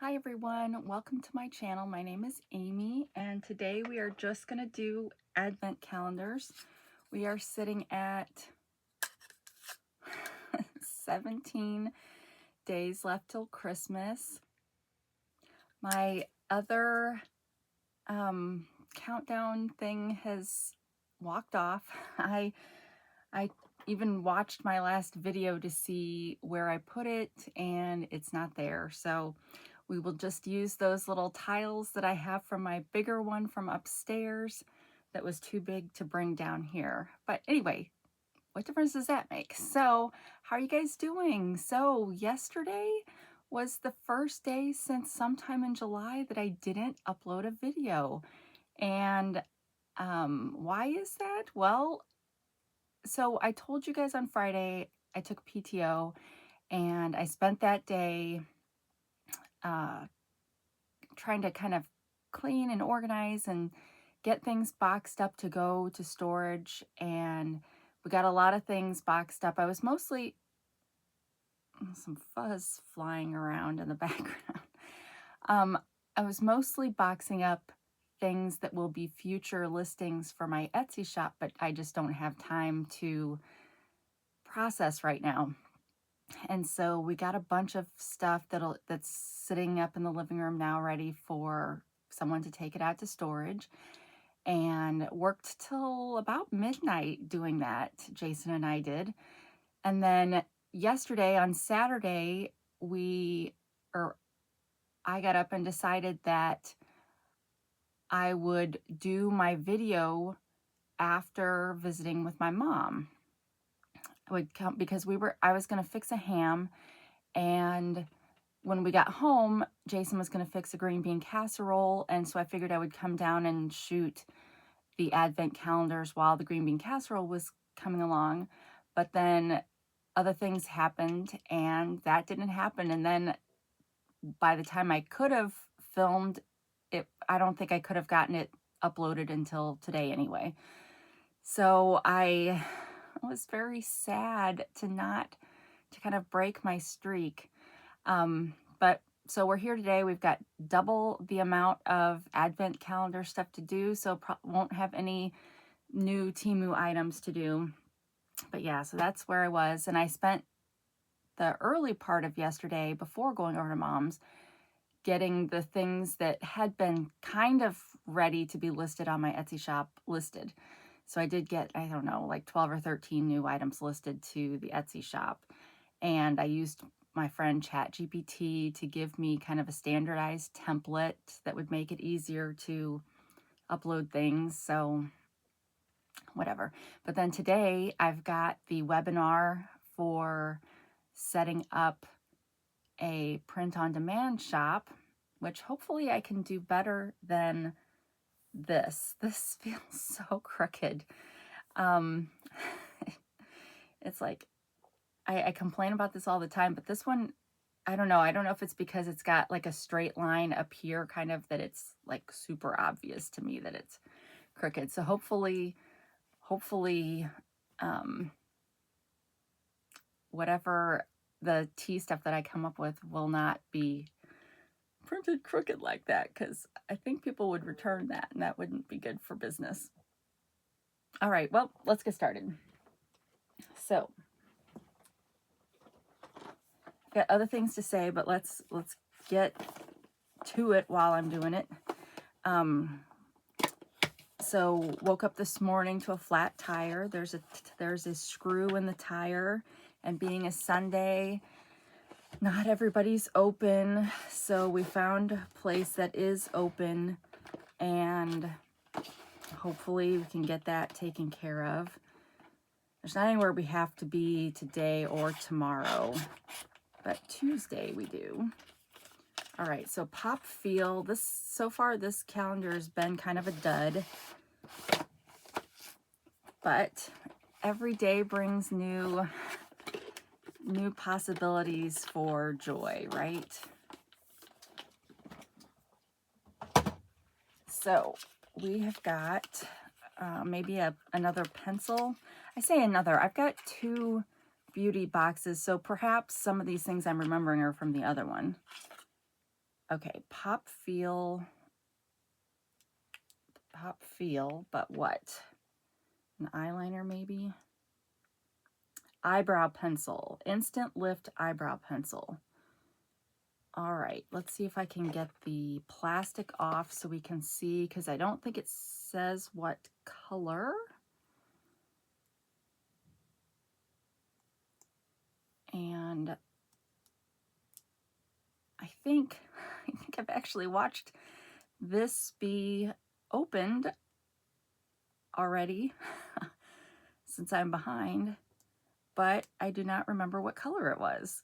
Hi everyone, welcome to my channel. My name is Amy and today we are just going to do advent calendars. We are sitting at 17 days left till Christmas. My other countdown thing has walked off. I even watched my last video to see where I put it and it's not there. So we will just use those little tiles that I have from my bigger one from upstairs that was too big to bring down here. But anyway, what difference does that make? So how are you guys doing? So yesterday was the first day since sometime in July that I didn't upload a video. And why is that? Well, so I told you guys on Friday I took PTO and I spent that day trying to kind of clean and organize and get things boxed up to go to storage, and we got a lot of things boxed up. I was mostly some fuzz flying around in the background. I was mostly boxing up things that will be future listings for my Etsy shop, but I just don't have time to process right now. And so we got a bunch of stuff that's sitting up in the living room now ready for someone to take it out to storage, and worked till about midnight doing that. Jason and I did. And then yesterday on Saturday, I got up and decided that I would do my video after visiting with my mom. I would come because I was going to fix a ham, and when we got home, Jason was going to fix a green bean casserole, and so I figured I would come down and shoot the advent calendars while the green bean casserole was coming along. But then other things happened and that didn't happen, and then by the time I could have filmed it, I don't think I could have gotten it uploaded until today anyway. So I was very sad to kind of break my streak. But so we're here today. We've got double the amount of advent calendar stuff to do, so won't have any new Temu items to do. But yeah, so that's where I was, and I spent the early part of yesterday before going over to Mom's getting the things that had been kind of ready to be listed on my Etsy shop listed. So I did get, I don't know, like 12 or 13 new items listed to the Etsy shop. And I used my friend ChatGPT to give me kind of a standardized template that would make it easier to upload things. So whatever. But then today I've got the webinar for setting up a print-on-demand shop, which hopefully I can do better than this. This feels so crooked. It's like, I complain about this all the time, but this one, I don't know if it's because it's got like a straight line up here, kind of, that it's like super obvious to me that it's crooked. So hopefully, whatever the tea stuff that I come up with will not be printed crooked like that, because I think people would return that and that wouldn't be good for business. All right, well, let's get started. So I've got other things to say, but let's get to it while I'm doing it. So woke up this morning to a flat tire. There's a screw in the tire, and being a Sunday, not everybody's open, so we found a place that is open, and hopefully we can get that taken care of. There's not anywhere we have to be today or tomorrow, but Tuesday we do. All right, so Pop Feel. So far this calendar has been kind of a dud, but every day brings new possibilities for joy, right? So we have got maybe another pencil. I say another. I've got 2 beauty boxes, so perhaps some of these things I'm remembering are from the other one. Okay, pop feel, but what? An eyeliner maybe? Eyebrow pencil, Instant Lift eyebrow pencil. All right, let's see if I can get the plastic off so we can see, because I don't think it says what color. And I think I've actually watched this be opened already since I'm behind, but I do not remember what color it was.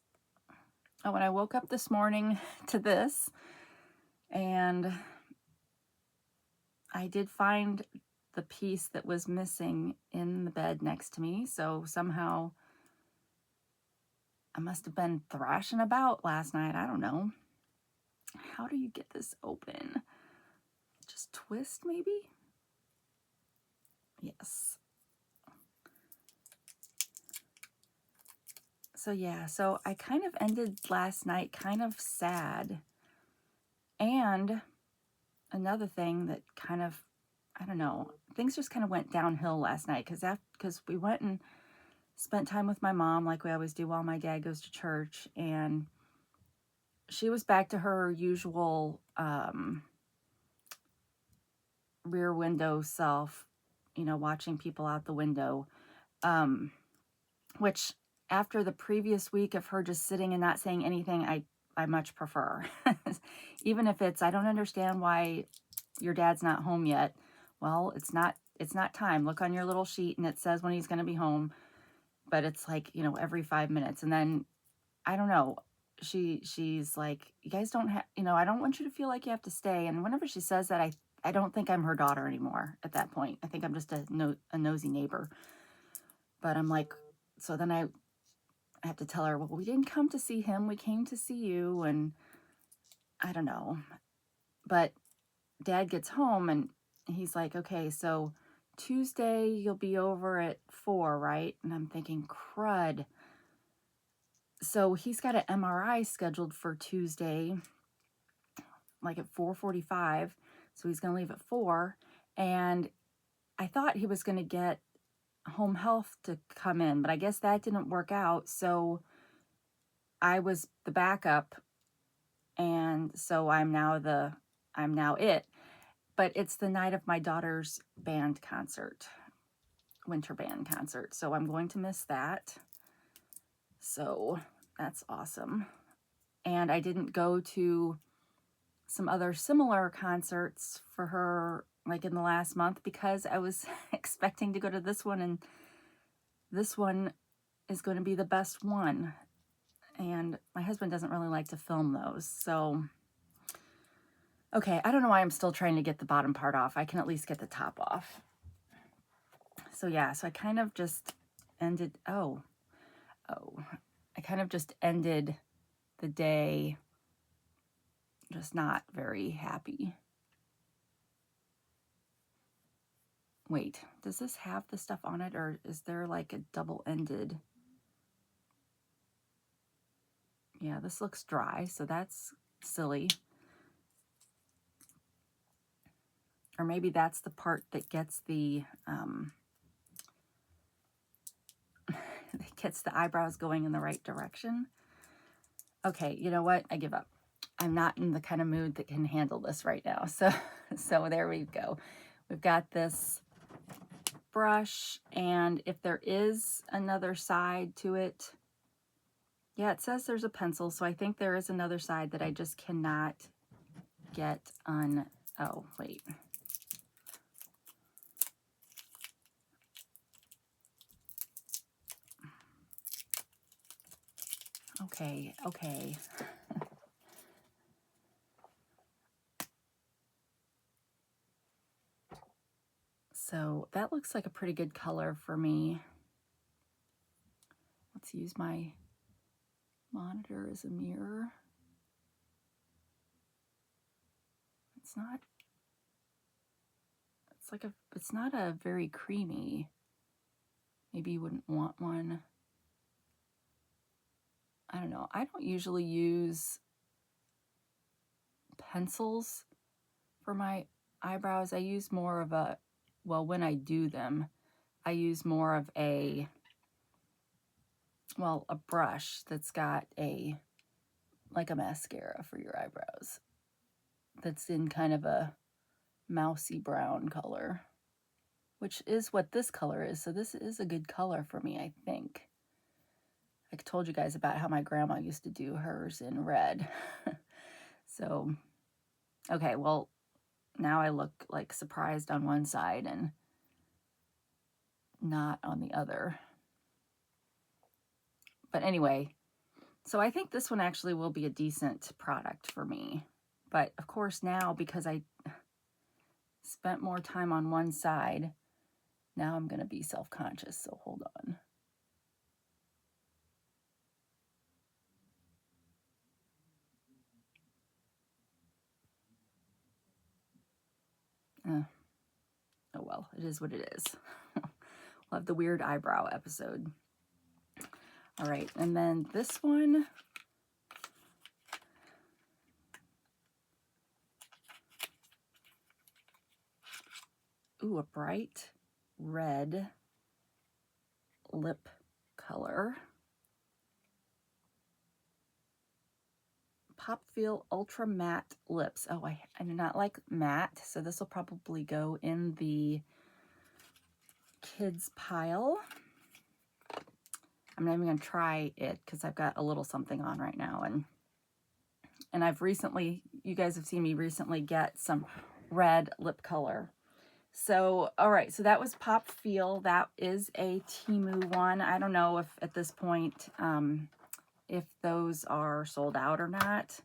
Oh, when I woke up this morning to this, and I did find the piece that was missing in the bed next to me, so somehow I must have been thrashing about last night. I don't know. How do you get this open? Just twist, maybe? Yes. So yeah, so I kind of ended last night kind of sad. And another thing that kind of, I don't know, things just kind of went downhill last night because we went and spent time with my mom like we always do while my dad goes to church, and she was back to her usual rear window self, you know, watching people out the window, which after the previous week of her just sitting and not saying anything, I much prefer. Even if it's, I don't understand why your dad's not home yet. Well, it's not time. Look on your little sheet and it says when he's going to be home, but it's like, you know, every 5 minutes. And then I don't know, she's like, you guys don't have, you know, I don't want you to feel like you have to stay. And whenever she says that, I don't think I'm her daughter anymore at that point. I think I'm just a nosy neighbor. But I'm like, so then I have to tell her, well, we didn't come to see him. We came to see you. And I don't know. But Dad gets home and he's like, okay, so Tuesday you'll be over at 4, right? And I'm thinking, crud. So he's got an MRI scheduled for Tuesday, like at 4:45. So he's going to leave at 4. And I thought he was going to get home health to come in, but I guess that didn't work out. So I was the backup. And so I'm now it. But it's the night of my daughter's band concert, winter band concert. So I'm going to miss that. So that's awesome. And I didn't go to some other similar concerts for her like in the last month because I was expecting to go to this one, and this one is going to be the best one. And my husband doesn't really like to film those. So, okay, I don't know why I'm still trying to get the bottom part off. I can at least get the top off. So yeah, so I kind of just ended, I kind of just ended the day just not very happy. Wait, does this have the stuff on it, or is there like a double-ended? Yeah, this looks dry, so that's silly. Or maybe that's the part that gets the that gets the eyebrows going in the right direction. Okay, you know what? I give up. I'm not in the kind of mood that can handle this right now. So there we go. We've got this brush, and if there is another side to it, yeah, it says there's a pencil, so I think there is another side that I just cannot get on. Oh, wait. Okay. So that looks like a pretty good color for me. Let's use my monitor as a mirror. It's not a very creamy. Maybe you wouldn't want one. I don't know. I don't usually use pencils for my eyebrows. I use more of a, well, when I do them, I use more of a, well, a brush that's got a, like a mascara for your eyebrows. That's in kind of a mousy brown color, which is what this color is. So this is a good color for me, I think. I told you guys about how my grandma used to do hers in red. So, okay, well, now I look like surprised on one side and not on the other. But anyway, so I think this one actually will be a decent product for me. But of course now, because I spent more time on one side, now I'm going to be self-conscious, so hold on. Oh well, it is what it is. We'll have the weird eyebrow episode. All right, and then this one, ooh, a bright red lip color. Pop Feel Ultra Matte Lips. Oh, I do not like matte, so this will probably go in the kids pile. I'm not even going to try it because I've got a little something on right now. And I've recently, you guys have seen me recently get some red lip color. So, all right, so that was Pop Feel. That is a Temu one. I don't know if at this point, if those are sold out or not,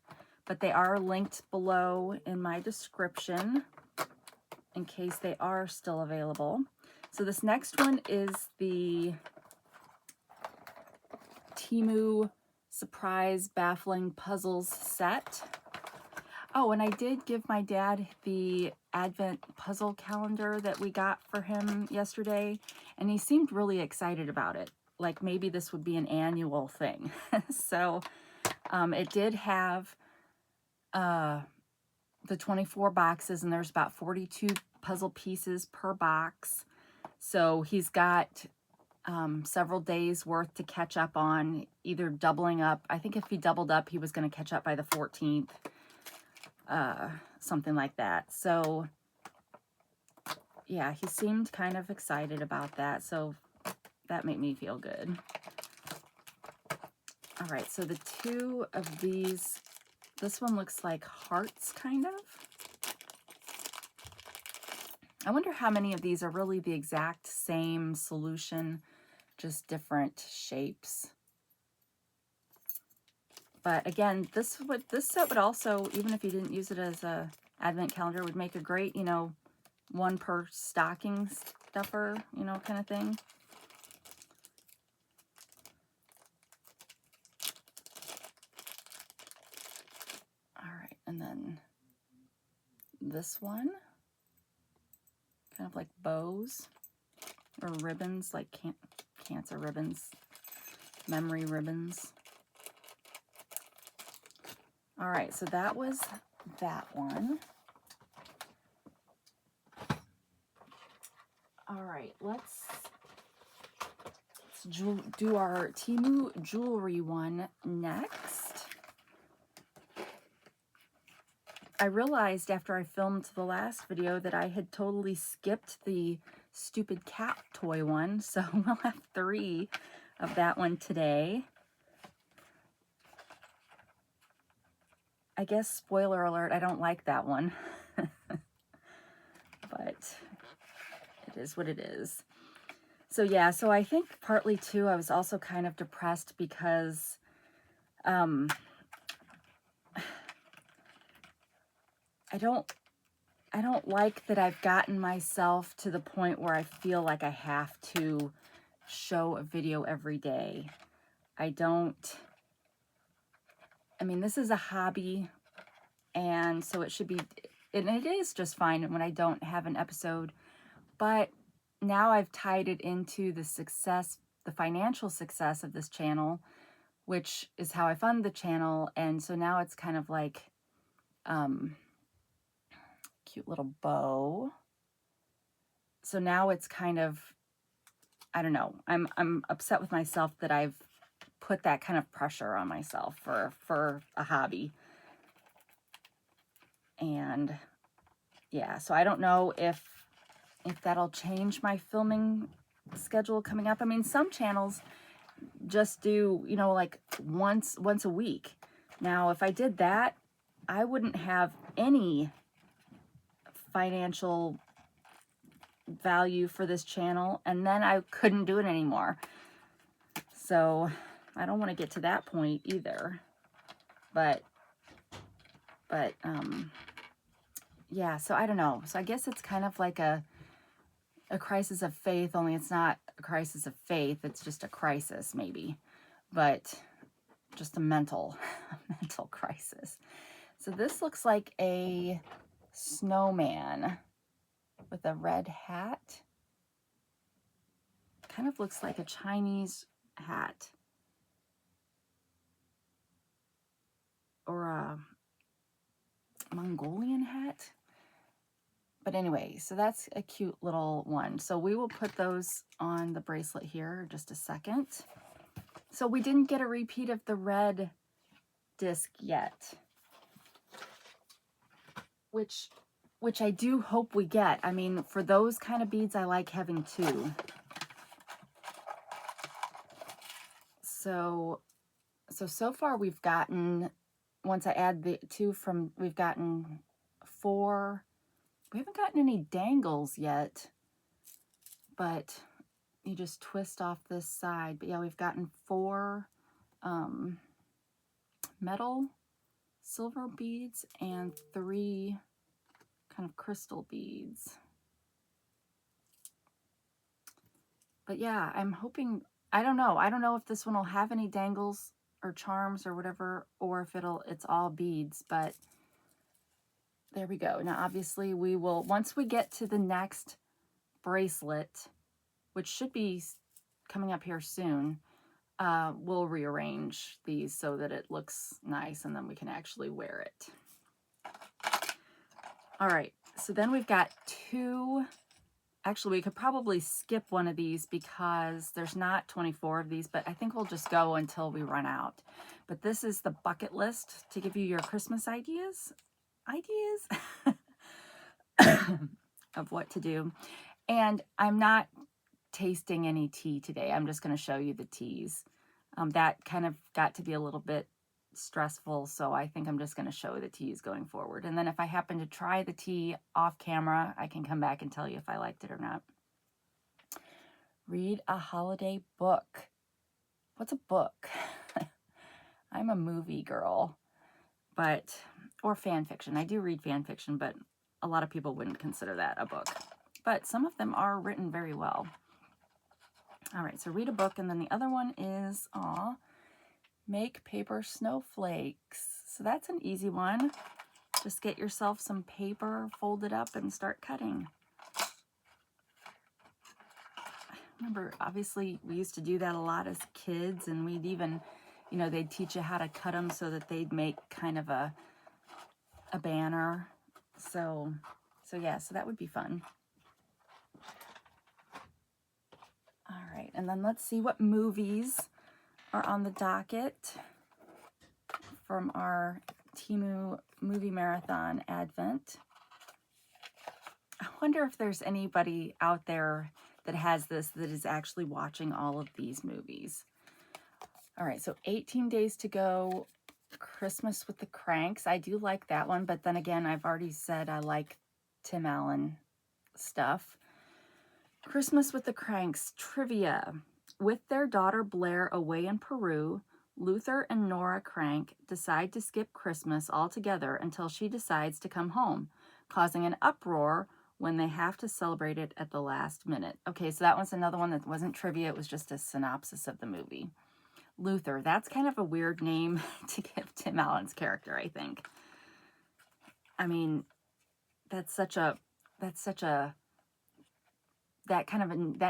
but they are linked below in my description in case they are still available. So this next one is the Temu Surprise Baffling Puzzles set. Oh, and I did give my dad the Advent puzzle calendar that we got for him yesterday, and he seemed really excited about it. Like maybe this would be an annual thing. So it did have the 24 boxes, and there's about 42 puzzle pieces per box. So he's got several days worth to catch up on, either doubling up. I think if he doubled up, he was going to catch up by the 14th, something like that. So yeah, he seemed kind of excited about that. So that made me feel good. All right, so the two of these, this one looks like hearts, kind of. I wonder how many of these are really the exact same solution, just different shapes. But again, this set would also, even if you didn't use it as a advent calendar, would make a great, you know, one per stocking stuffer, you know, kind of thing. All right, and then this one, kind of like bows or ribbons, like cancer ribbons, memory ribbons. All right, so that was that one. All right, let's do our Temu jewelry one next. I realized after I filmed the last video that I had totally skipped the stupid cat toy one, so we'll have 3 of that one today. I guess, spoiler alert, I don't like that one. But it is what it is. So yeah, so I think partly too, I was also kind of depressed because I don't like that I've gotten myself to the point where I feel like I have to show a video every day. I mean, this is a hobby, and so it should be, and it is just fine when I don't have an episode, but now I've tied it into the success, the financial success of this channel, which is how I fund the channel, and so now it's kind of like, cute little bow. So now it's kind of, I don't know, I'm upset with myself that I've put that kind of pressure on myself for a hobby. And yeah, so I don't know if that'll change my filming schedule coming up. I mean, some channels just do, you know, like once a week. Now, if I did that, I wouldn't have any financial value for this channel, and then I couldn't do it anymore. So I don't want to get to that point either. But yeah, so I don't know. So I guess it's kind of like a crisis of faith, only it's not a crisis of faith, it's just a crisis maybe, but just a mental crisis. So this looks like a snowman with a red hat. Kind of looks like a Chinese hat or a Mongolian hat. But anyway, so that's a cute little one. So we will put those on the bracelet here in just a second. So we didn't get a repeat of the red disc yet, which I do hope we get. I mean, for those kind of beads, I like having two. So far we've gotten, once I add the two from, we've gotten 4. We haven't gotten any dangles yet, but you just twist off this side. But yeah, we've gotten 4 metal silver beads and 3 kind of crystal beads. But yeah, I'm hoping, I don't know if this one will have any dangles or charms or whatever, or if it's all beads, but there we go. Now, obviously we will, once we get to the next bracelet, which should be coming up here soon, we'll rearrange these so that it looks nice and then we can actually wear it. All right, so then we've got 2, actually we could probably skip one of these because there's not 24 of these, but I think we'll just go until we run out. But this is the bucket list to give you your Christmas ideas of what to do. And I'm not tasting any tea today. I'm just going to show you the teas. That kind of got to be a little bit stressful, so I think I'm just going to show the teas going forward. And then if I happen to try the tea off camera, I can come back and tell you if I liked it or not. Read a holiday book. What's a book? I'm a movie girl, or fan fiction. I do read fan fiction, but a lot of people wouldn't consider that a book. But some of them are written very well. All right, so read a book, and then the other one is, make paper snowflakes. So that's an easy one. Just get yourself some paper, fold it up, and start cutting. Remember, obviously, we used to do that a lot as kids, and we'd even, you know, they'd teach you how to cut them so that they'd make kind of a banner. So yeah, so that would be fun. All right, and then let's see what movies are on the docket from our Temu movie marathon advent. I wonder if there's anybody out there that has this that is actually watching all of these movies. All right, so 18 Days to Go, Christmas with the Cranks. I do like that one, but then again, I've already said I like Tim Allen stuff. Christmas with the Cranks trivia. With their daughter Blair away in Peru, Luther and Nora Crank decide to skip Christmas altogether until she decides to come home, causing an uproar when they have to celebrate it at the last minute. Okay, so that one's another one that wasn't trivia. It was just a synopsis of the movie. Luther, that's kind of a weird name to give Tim Allen's character, I think. I mean, that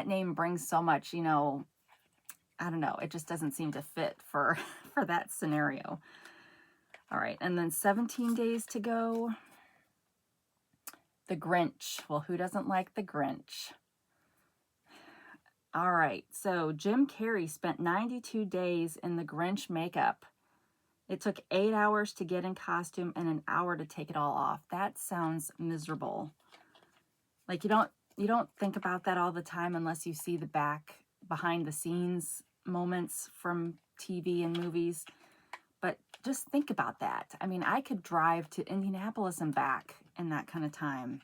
name brings so much, you know, I don't know, it just doesn't seem to fit for that scenario. All right, and then 17 days to go. The Grinch. Well, who doesn't like the Grinch? All right, so Jim Carrey spent 92 days in the Grinch makeup. It took 8 hours to get in costume and an hour to take it all off. That sounds miserable. Like you don't think about that all the time unless you see the behind the scenes moments from TV and movies. But just think about that. I mean, I could drive to Indianapolis and back in that kind of time.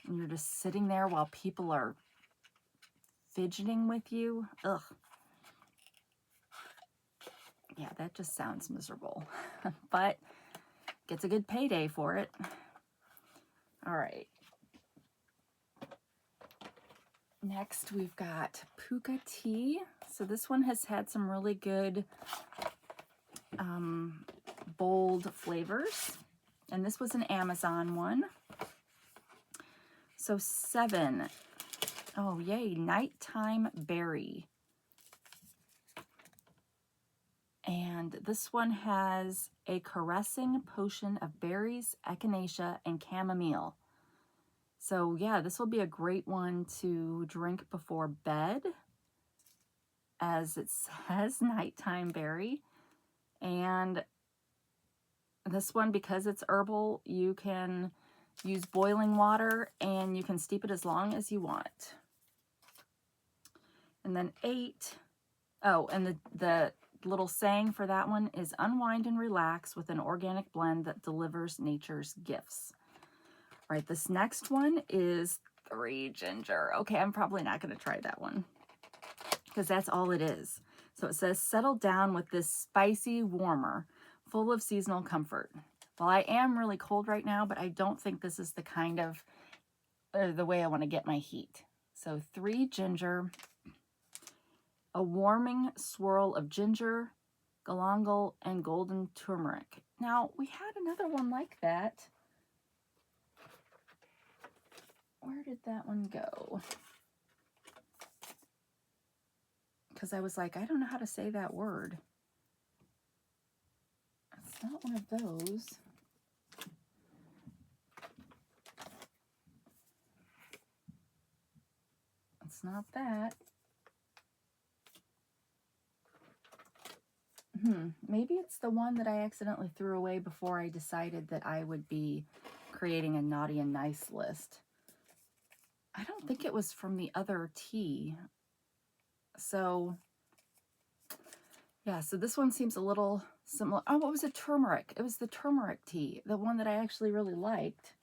And you're just sitting there while people are fidgeting with you. Ugh. Yeah, that just sounds miserable. But gets a good payday for it. All right. Next, we've got Puka Tea. So this one has had some really good bold flavors. And this was an Amazon one. So 7. Oh, yay. Nighttime Berry. And this one has a caressing potion of berries, echinacea, and chamomile. So yeah, this will be a great one to drink before bed, as it says, nighttime berry. And this one, because it's herbal, you can use boiling water and you can steep it as long as you want. And then 8, oh, and the little saying for that one is unwind and relax with an organic blend that delivers nature's gifts. All right, this next one is 3 ginger. Okay, I'm probably not going to try that one because that's all it is. So it says, settle down with this spicy warmer, full of seasonal comfort. Well, I am really cold right now, but I don't think this is the kind of, or the way I want to get my heat. So 3 ginger, a warming swirl of ginger, galangal, and golden turmeric. Now, we had another one like that. Where did that one go? Because I was like, I don't know how to say that word. It's not one of those. It's not that. Maybe it's the one that I accidentally threw away before I decided that I would be creating a naughty and nice list. I don't think it was from the other tea. So, yeah, so this one seems a little similar. Oh, what was it? Turmeric. It was the turmeric tea, the one that I actually really liked.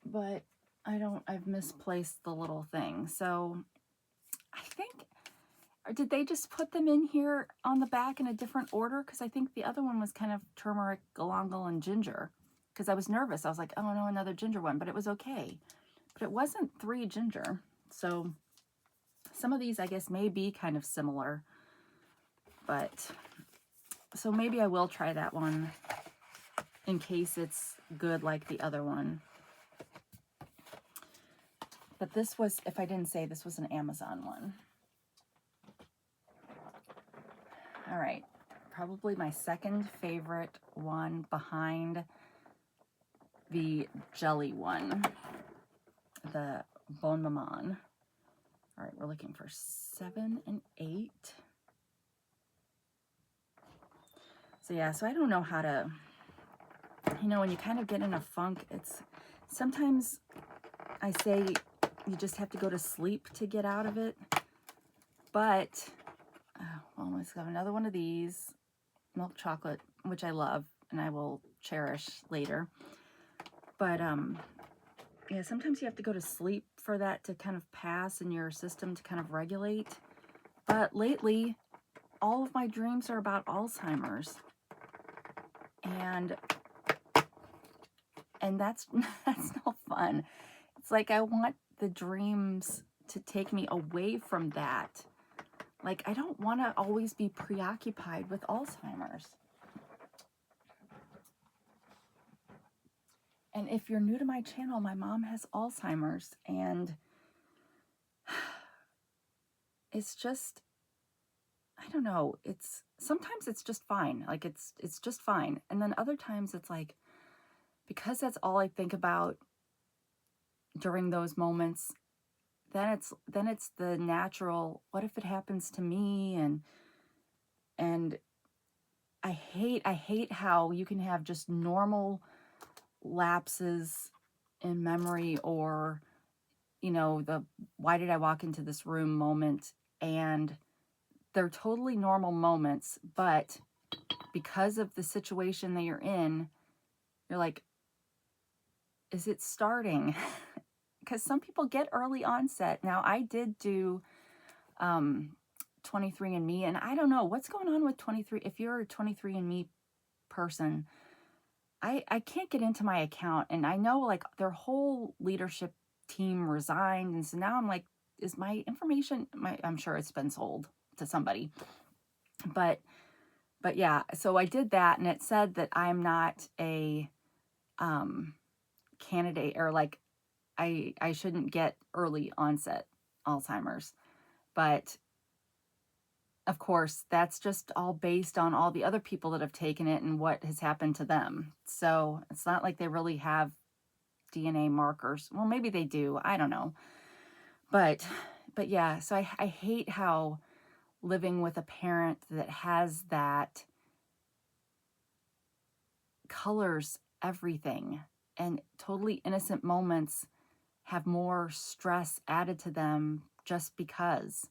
But I've misplaced the little thing. So, I think, or did they just put them in here on the back in a different order? Because I think the other one was kind of turmeric, galangal, and ginger. Because I was nervous. I was like, oh no, another ginger one. But it was okay. But it wasn't 3 ginger. So some of these, I guess, may be kind of similar. But, so maybe I will try that one in case it's good like the other one. But this was, if I didn't say, this was an Amazon one. All right, probably my second favorite one behind the jelly one, the Bon Maman. All right, we're looking for 7 and 8. So yeah, so I don't know how to, you know, when you kind of get in a funk, it's, sometimes I say you just have to go to sleep to get out of it. But, well, let's have another one of these, milk chocolate, which I love and I will cherish later. But, yeah, sometimes you have to go to sleep for that to kind of pass and your system to kind of regulate. But lately, all of my dreams are about Alzheimer's. And that's no fun. It's like I want the dreams to take me away from that. Like, I don't want to always be preoccupied with Alzheimer's. And if you're new to my channel, my mom has Alzheimer's, and it's just, I I don't know, sometimes it's just fine. Like it's just fine. And then other times it's like, because that's all I think about during those moments, then it's the natural, what if it happens to me? And I hate how you can have just normal lapses in memory, or the why did I walk into this room moment, and they're totally normal moments, but because of the situation that you're in, you're like, is it starting? Because some people get early onset. Now, I did do 23andMe, and I don't know what's going on with 23. If you're a 23andMe person, I can't get into my account, and I know like their whole leadership team resigned, and so now I'm like, is my information, I'm sure it's been sold to somebody, but yeah, so I did that, and it said that I'm not a candidate, or like I shouldn't get early onset Alzheimer's. But of course, that's just all based on all the other people that have taken it and what has happened to them. So it's not like they really have DNA markers. Well, maybe they do. I don't know. But yeah, so I hate how living with a parent that has that colors everything, and totally innocent moments have more stress added to them just because.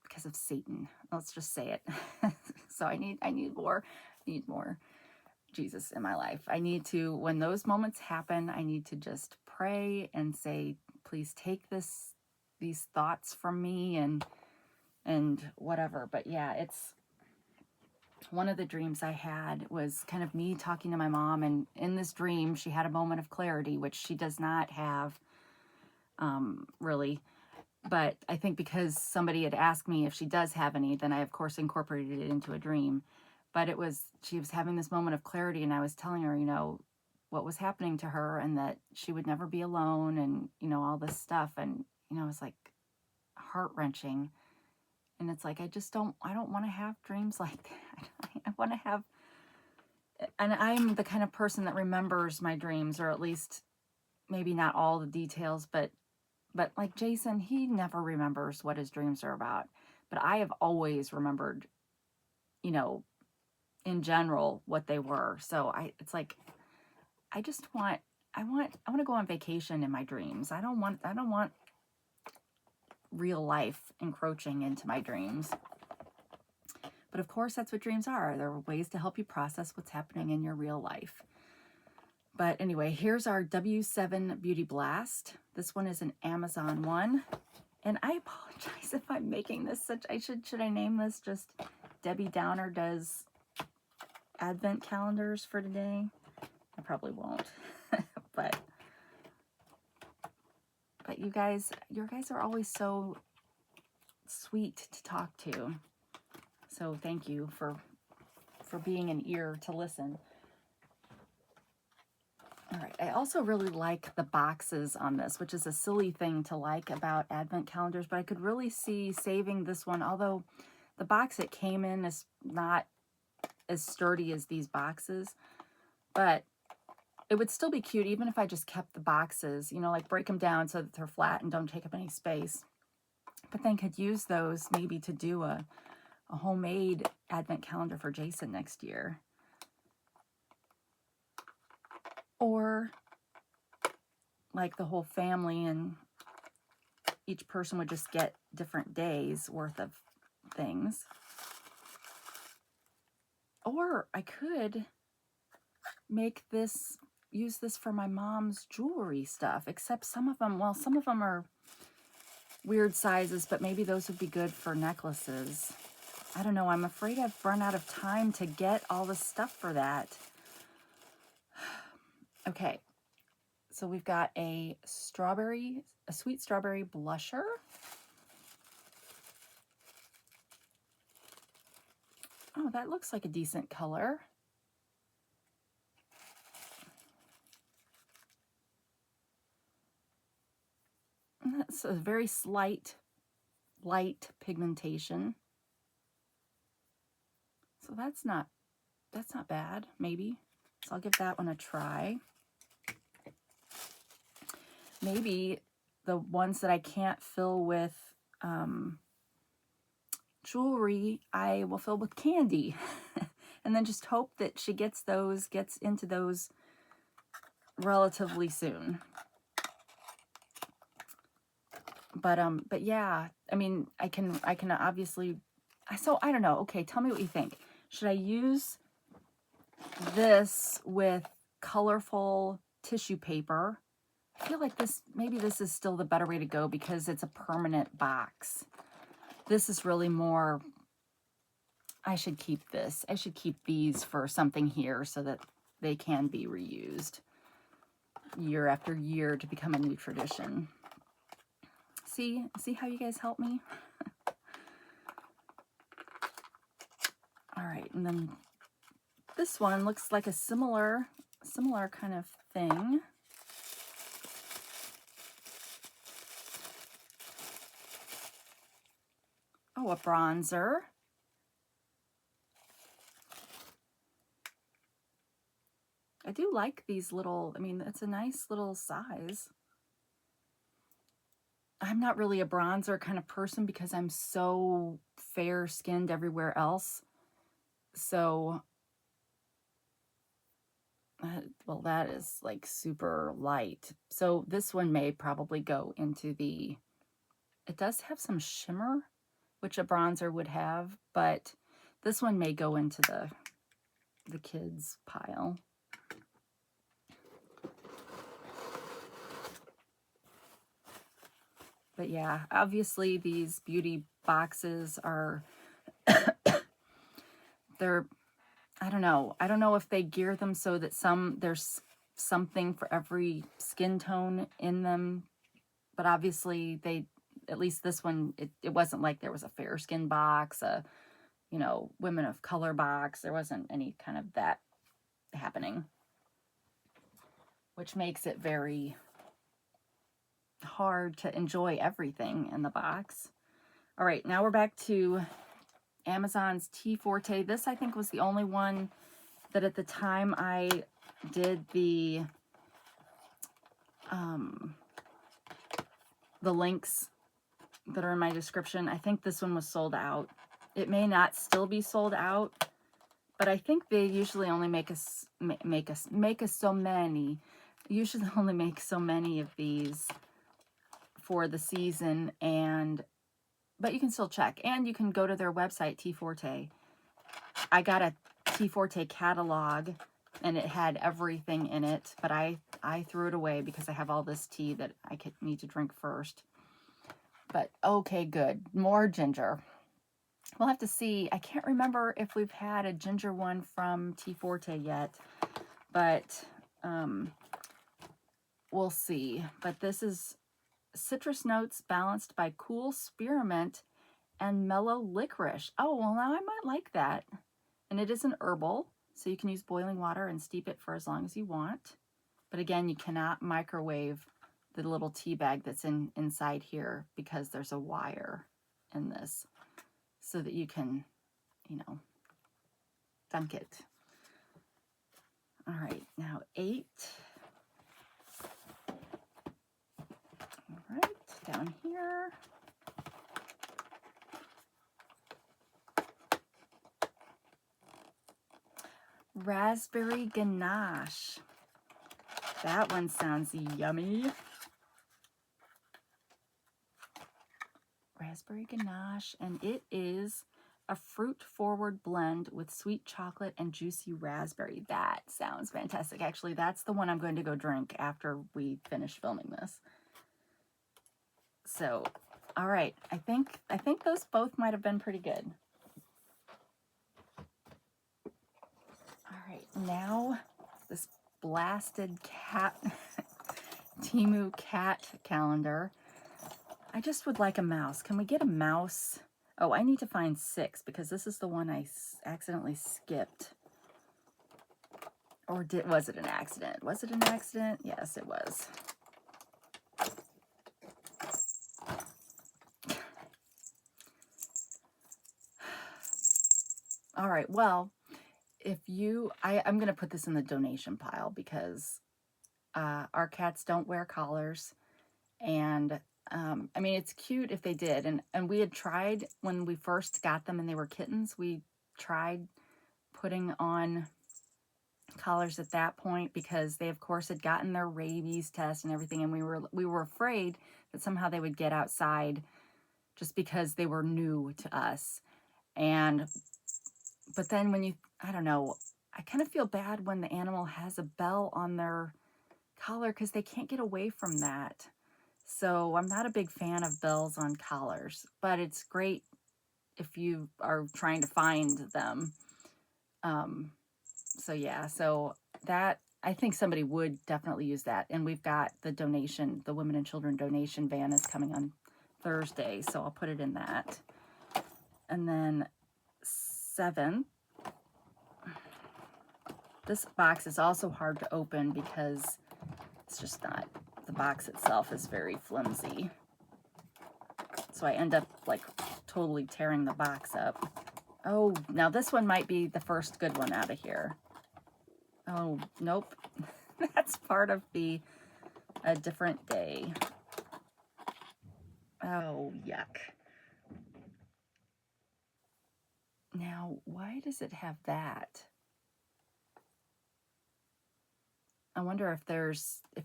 Because of Satan. Let's just say it. So I need more Jesus in my life. I need to, when those moments happen, I need to just pray and say, please take these thoughts from me, and whatever. But yeah, it's one of the dreams I had was kind of me talking to my mom, and in this dream she had a moment of clarity, which she does not have really. But I think because somebody had asked me if she does have any, then I, of course, incorporated it into a dream. But she was having this moment of clarity, and I was telling her, what was happening to her, and that she would never be alone, and, all this stuff. And, it was like heart-wrenching. And it's like, I don't want to have dreams like that. I want to have, and I'm the kind of person that remembers my dreams, or at least maybe not all the details, but like Jason, he never remembers what his dreams are about. But I have always remembered, in general, what they were. So it's like, I want to go on vacation in my dreams. I don't want real life encroaching into my dreams. But of course, that's what dreams are. They're ways to help you process what's happening in your real life. But anyway, here's our W7 Beauty Blast. This one is an Amazon one. And I apologize if I'm making this should I name this just Debbie Downer Does Advent Calendars for today? I probably won't. but you guys are always so sweet to talk to. So thank you for being an ear to listen. All right, I also really like the boxes on this, which is a silly thing to like about Advent calendars, but I could really see saving this one, although the box it came in is not as sturdy as these boxes, but it would still be cute even if I just kept the boxes, like break them down so that they're flat and don't take up any space. But then could use those maybe to do a homemade Advent calendar for Jason next year. Or like the whole family, and each person would just get different days worth of things. Or I could use this for my mom's jewelry stuff, except some of them are weird sizes, but maybe those would be good for necklaces. I don't know. I'm afraid I've run out of time to get all the stuff for that. Okay, so we've got a sweet strawberry blusher. Oh, that looks like a decent color. That's a very slight light pigmentation. So that's not bad, maybe. So I'll give that one a try. Maybe the ones that I can't fill with jewelry, I will fill with candy. And then just hope that she gets into those relatively soon. But yeah, I mean, I can obviously, so I don't know. Okay, tell me what you think. Should I use this with colorful tissue paper? I feel like maybe this is still the better way to go because it's a permanent box. This is really more, I should keep this. I should keep these for something here so that they can be reused year after year to become a new tradition. See how you guys help me? All right, and then this one looks like a similar kind of thing. Oh, a bronzer. I do like these little, I mean, it's a nice little size. I'm not really a bronzer kind of person because I'm so fair-skinned everywhere else. So, well, that is like super light. So this one may probably go into the, it does have some shimmer, which a bronzer would have, but this one may go into the kids pile. But yeah, obviously these beauty boxes are, they're, I don't know if they gear them so that there's something for every skin tone in them, but obviously at least this one, it wasn't like there was a fair skin box, you know, women of color box. There wasn't any kind of that happening, which makes it very hard to enjoy everything in the box. All right, now we're back to Amazon's Forte. This, I think, was the only one that at the time I did the links that are in my description. I think this one was sold out. It may not still be sold out, but I think they usually only make us so many. Usually only make so many of these for the season, but you can still check, and you can go to their website, Forte. I got a Forte catalog, and it had everything in it, but I threw it away because I have all this tea that I need to drink first. But okay, good. More ginger. We'll have to see. I can't remember if we've had a ginger one from Forte yet, but we'll see. But this is citrus notes balanced by cool spearmint and mellow licorice. Oh, well, now I might like that. And it is an herbal, so you can use boiling water and steep it for as long as you want. But again, you cannot microwave the little tea bag that's inside here because there's a wire in this so that you can, you know, dunk it. All right, now 8. All right, down here. Raspberry ganache. That one sounds yummy. Raspberry ganache, and it is a fruit-forward blend with sweet chocolate and juicy raspberry. That sounds fantastic. Actually, that's the one I'm going to go drink after we finish filming this. So, all right. I think those both might have been pretty good. All right, now this blasted cat Temu cat calendar. I just would like a mouse. Can we get a mouse? Oh, I need to find 6 because this is the one I accidentally skipped. Or was it an accident? Was it an accident? Yes, it was. right, well, if you, I'm going to put this in the donation pile because our cats don't wear collars. And I mean, it's cute if they did. And we had tried when we first got them and they were kittens, we tried putting on collars at that point because they of course had gotten their rabies test and everything, and we were afraid that somehow they would get outside just because they were new to us. And but then when you, I don't know, I kind of feel bad when the animal has a bell on their collar because they can't get away from that. So I'm not a big fan of bells on collars, but it's great if you are trying to find them. So yeah, so that, I think somebody would definitely use that. And we've got the donation, the Women and Children donation van is coming on Thursday, so I'll put it in that. And then 7, this box is also hard to open because it's just not, the box itself is very flimsy. So I end up like totally tearing the box up. Oh, now this one might be the first good one out of here. Oh, nope. That's part of the A Different Day. Oh, yuck. Now, why does it have that? I wonder if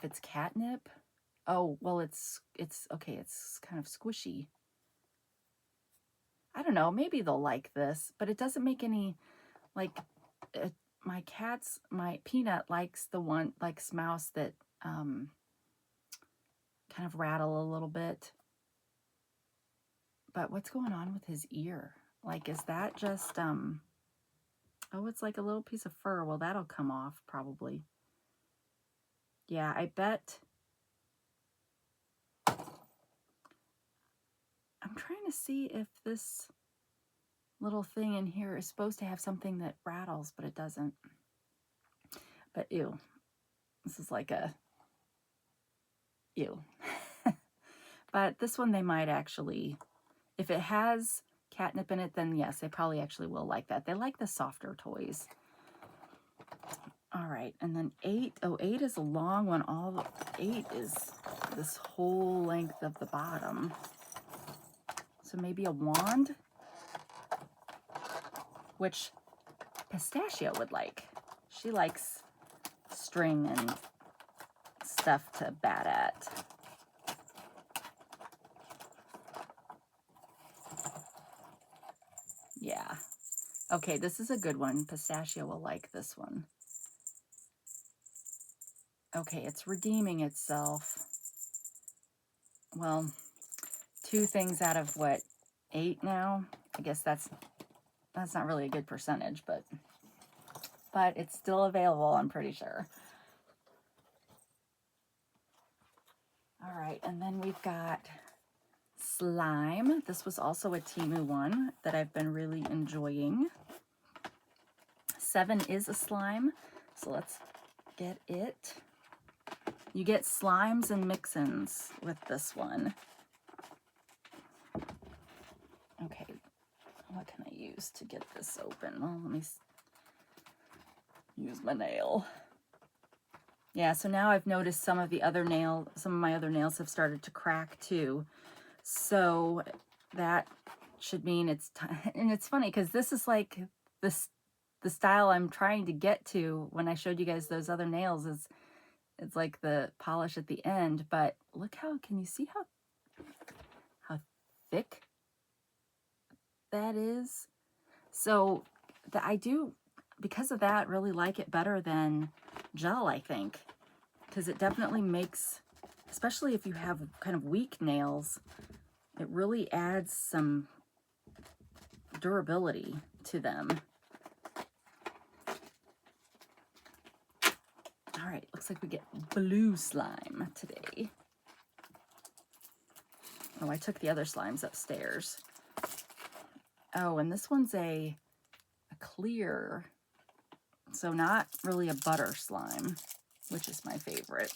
it's catnip. Oh, well, it's okay, it's kind of squishy. I don't know, maybe they'll like this, but it doesn't make any, like, my Peanut likes mouse that kind of rattle a little bit. But what's going on with his ear? Like, is that just, oh, it's like a little piece of fur. Well, that'll come off probably. Yeah, I bet. I'm trying to see if this little thing in here is supposed to have something that rattles, but it doesn't. But ew, this is like a, ew. But this one they might actually, if it has catnip in it, then yes, they probably actually will like that. They like the softer toys. All right, and then 8. Oh, 8 is a long one. 8 is this whole length of the bottom. So maybe a wand, which Pistachio would like. She likes string and stuff to bat at. Yeah. Okay, this is a good one. Pistachio will like this one. Okay, it's redeeming itself. Well, 2 things out of what, 8 now? I guess that's not really a good percentage, but it's still available, I'm pretty sure. All right, and then we've got slime. This was also a Temu one that I've been really enjoying. 7 is a slime, so let's get it. You get slimes and mix-ins with this one. Okay, what can I use to get this open? Well, let me use my nail. Yeah, so now I've noticed some of my other nails have started to crack too. So that should mean it's time. And it's funny because this is like the style I'm trying to get to when I showed you guys those other nails, is it's like the polish at the end, but look how, can you see how thick that is? So I do, because of that, really like it better than gel, I think, because it definitely makes, especially if you have kind of weak nails, it really adds some durability to them. All right, looks like we get blue slime today. Oh, I took the other slimes upstairs. Oh, and this one's a clear, so not really a butter slime, which is my favorite.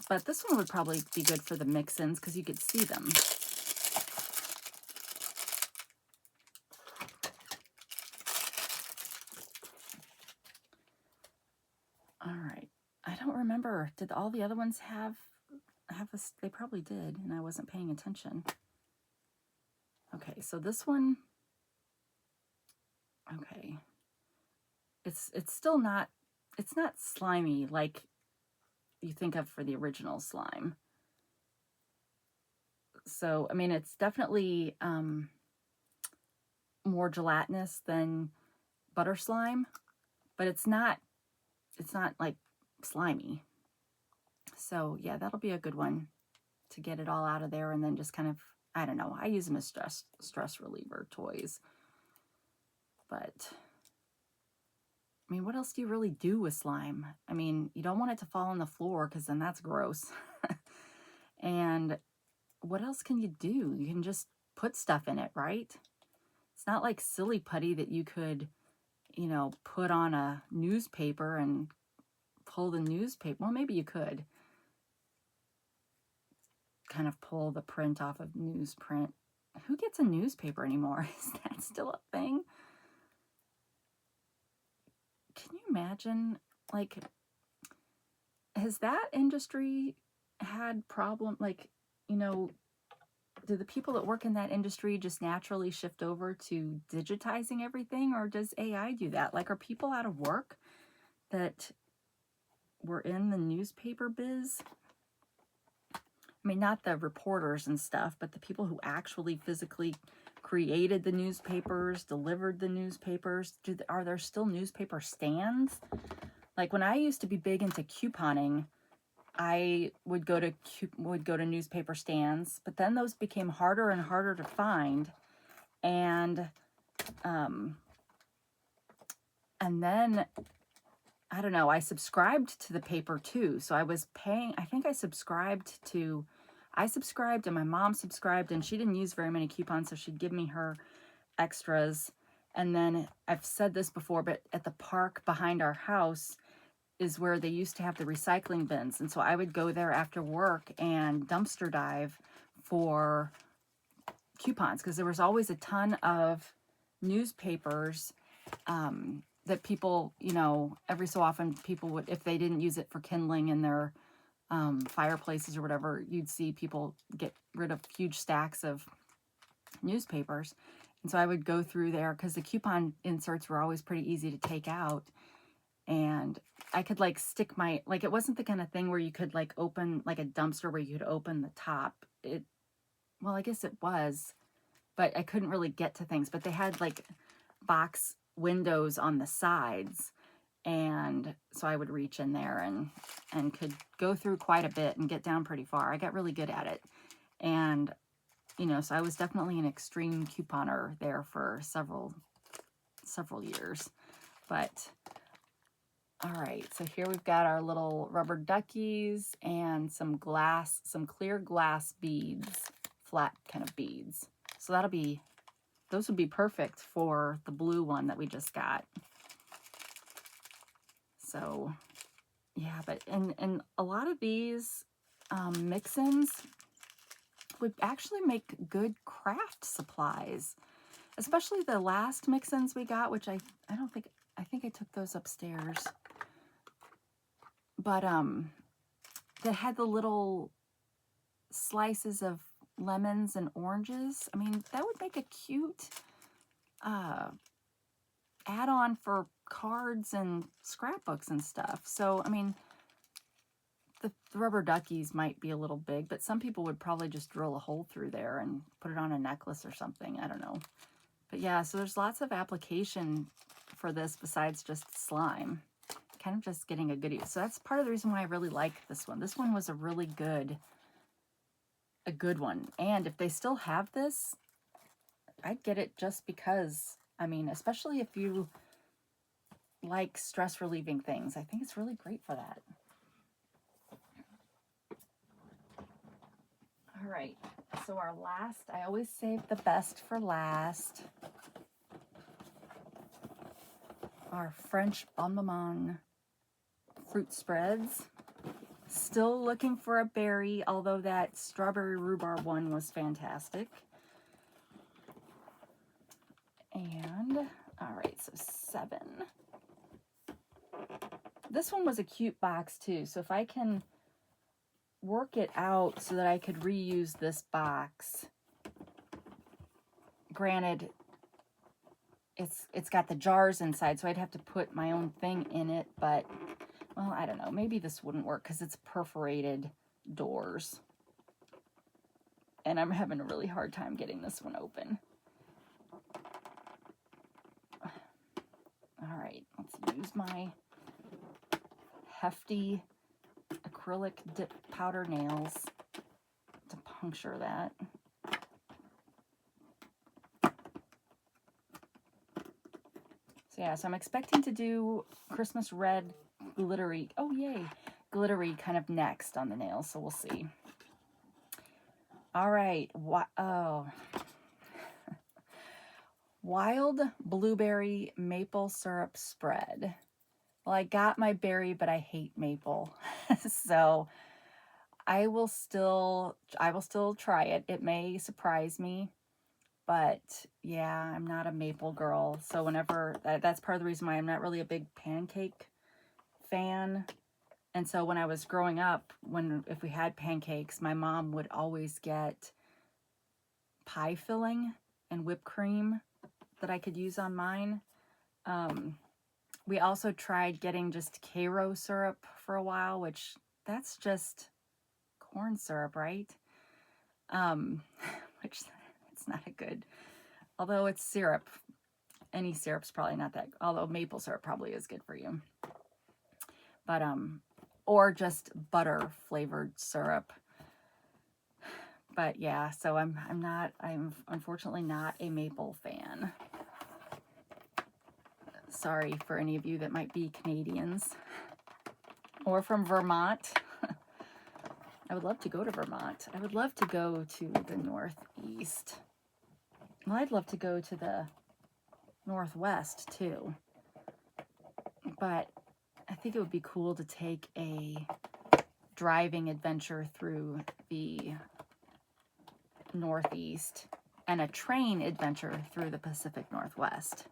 But this one would probably be good for the mix-ins because you could see them. All right. I don't remember. Did all the other ones have a, they probably did, and I wasn't paying attention. Okay, so this one, okay. It's still not, it's not slimy like you think of for the original slime. So, I mean, it's definitely more gelatinous than butter slime, but it's not like slimy. So yeah, that'll be a good one to get it all out of there, and then just kind of, I don't know, I use them as stress reliever toys. But I mean, what else do you really do with slime? I mean, you don't want it to fall on the floor because then that's gross. And what else can you do? You can just put stuff in it, right? It's not like silly putty that you could, you know, put on a newspaper and pull the newspaper. Well, maybe you could kind of pull the print off of newsprint. Who gets a newspaper anymore? Is that still a thing? Can you imagine, like, has that industry had problem, like, you know, do the people that work in that industry just naturally shift over to digitizing everything, or does AI do that? Like, are people out of work that were in the newspaper biz? I mean, not the reporters and stuff, but the people who actually physically created the newspapers, delivered the newspapers. Are there still newspaper stands? Like when I used to be big into couponing, I would go to newspaper stands, but then those became harder and harder to find, and then I don't know, I subscribed to the paper too. So I was paying, I think I subscribed, and my mom subscribed, and she didn't use very many coupons, so she'd give me her extras. And then, I've said this before, but at the park behind our house is where they used to have the recycling bins. And so I would go there after work and dumpster dive for coupons, because there was always a ton of newspapers that people, you know, every so often people would, if they didn't use it for kindling in their fireplaces or whatever, you'd see people get rid of huge stacks of newspapers. And so I would go through there because the coupon inserts were always pretty easy to take out. And I could like stick my, like, it wasn't the kind of thing where you could like open, like a dumpster where you could open the top. Well, I guess it was, but I couldn't really get to things. But they had like box windows on the sides, and so I would reach in there and could go through quite a bit and get down pretty far. I got really good at it. And you know, so I was definitely an extreme couponer there for several years. But all right, so here we've got our little rubber duckies and some clear glass beads, flat kind of beads. So those would be perfect for the blue one that we just got. So yeah, but and a lot of these mix-ins would actually make good craft supplies, especially the last mix-ins we got, which I think I took those upstairs. But that had the little slices of lemons and oranges. I mean, that would make a cute add-on for cards and scrapbooks and stuff. So, I mean, the rubber duckies might be a little big, but some people would probably just drill a hole through there and put it on a necklace or something. I don't know. But yeah, so there's lots of application for this besides just slime. Kind of just getting a good use. So that's part of the reason why I really like this one. This one was a really good one. And if they still have this, I'd get it just because, I mean, especially if you like stress relieving things, I think it's really great for that. All right, so our last, I always save the best for last. Our French bonbon fruit spreads. Still looking for a berry, although that strawberry rhubarb one was fantastic. And, all right, so 7. This one was a cute box too, so if I can work it out so that I could reuse this box. Granted, it's got the jars inside, so I'd have to put my own thing in it, but, well, I don't know. Maybe this wouldn't work because it's perforated doors. And I'm having a really hard time getting this one open. All right, let's use my hefty acrylic dip powder nails to puncture that. So yeah, so I'm expecting to do Christmas red glittery, oh yay, glittery kind of next on the nails, so we'll see. All right, wild blueberry maple syrup spread. Well, I got my berry, but I hate maple. So I will still try it. It may surprise me, but yeah, I'm not a maple girl. So whenever, that's part of the reason why I'm not really a big pancake fan. And so when I was growing up, if we had pancakes, my mom would always get pie filling and whipped cream that I could use on mine. We also tried getting just Karo syrup for a while, which that's just corn syrup, right? Which it's not a good, although it's syrup. Any syrup's probably not that, although maple syrup probably is good for you. But, or just butter flavored syrup. But yeah, so I'm unfortunately not a maple fan. Sorry for any of you that might be Canadians or from Vermont. I would love to go to Vermont. I would love to go to the Northeast. Well, I'd love to go to the Northwest too. But I think it would be cool to take a driving adventure through the Northeast and a train adventure through the Pacific Northwest.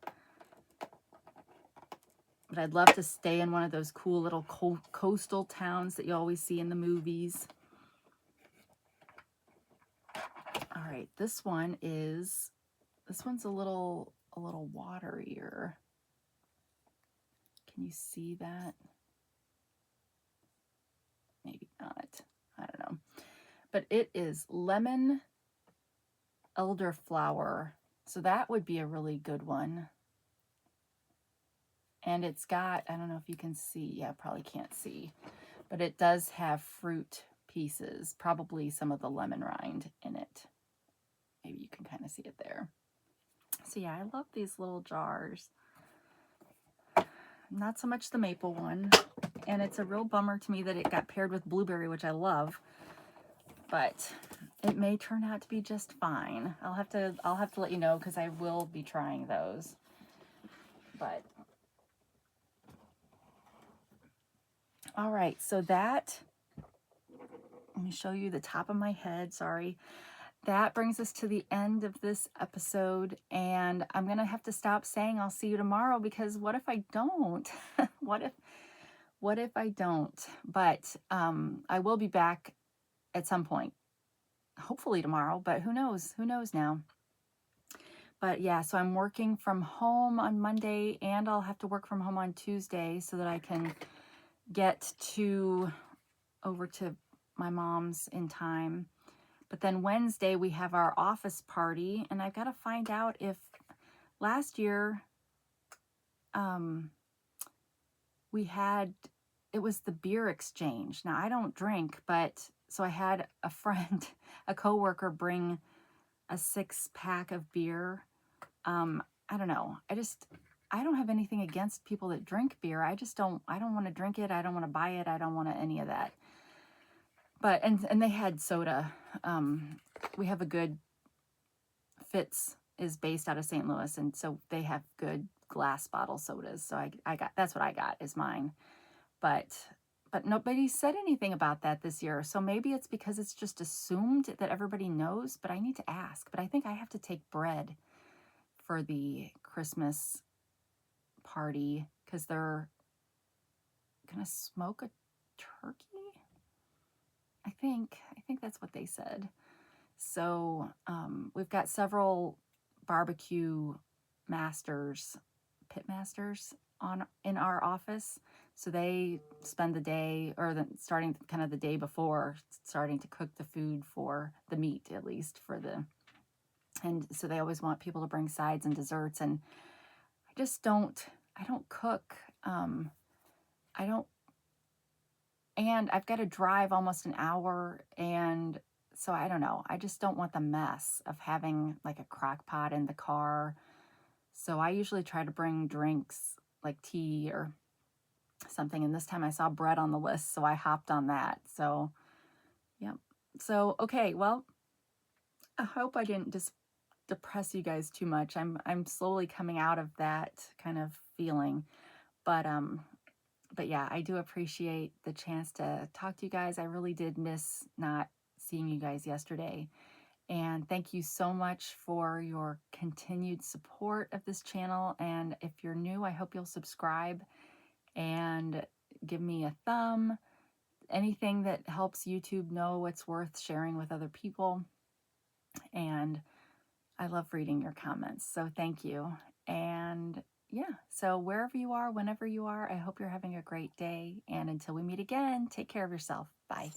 But I'd love to stay in one of those cool little coastal towns that you always see in the movies. All right, this one's a little waterier. Can you see that? Maybe not. I don't know. But it is lemon elderflower. So that would be a really good one. And it's got, I don't know if you can see, yeah, probably can't see, but it does have fruit pieces, probably some of the lemon rind in it. Maybe you can kind of see it there. So yeah, I love these little jars. Not so much the maple one. And it's a real bummer to me that it got paired with blueberry, which I love, but it may turn out to be just fine. I'll have to let you know because I will be trying those. But all right, so that, let me show you the top of my head, sorry. That brings us to the end of this episode, and I'm going to have to stop saying I'll see you tomorrow because what if I don't? What if I don't? But I will be back at some point, hopefully tomorrow, but who knows now. But yeah, so I'm working from home on Monday, and I'll have to work from home on Tuesday so that I can get over to my mom's in time. But then Wednesday we have our office party, and I've got to find out if last year it was the beer exchange. Now I don't drink, but so I had a friend, a coworker, bring a 6-pack of beer. I don't know. I don't have anything against people that drink beer. I don't want to drink it. I don't want to buy it. I don't want any of that. But, and they had soda. We have a good, Fitz is based out of St. Louis, and so they have good glass bottle sodas. So that's what I got is mine. But but nobody said anything about that this year. So maybe it's because it's just assumed that everybody knows, but I need to ask. But I think I have to take bread for the Christmas party because they're going to smoke a turkey. I think that's what they said. So we've got several barbecue masters, pit masters in our office. So they spend the day, or starting kind of the day before, starting to cook the food for the meat, at least for and so they always want people to bring sides and desserts. And I don't cook. And I've got to drive almost an hour. And so I don't know. I just don't want the mess of having like a crock pot in the car. So I usually try to bring drinks like tea or something. And this time I saw bread on the list, so I hopped on that. So, yeah. So, okay, well, I hope I didn't just depress you guys too much. I'm slowly coming out of that kind of feeling. But yeah, I do appreciate the chance to talk to you guys. I really did miss not seeing you guys yesterday. And thank you so much for your continued support of this channel. And if you're new, I hope you'll subscribe and give me a thumb. Anything that helps YouTube know what's worth sharing with other people. And I love reading your comments, so thank you. And yeah, so wherever you are, whenever you are, I hope you're having a great day. And until we meet again, take care of yourself. Bye.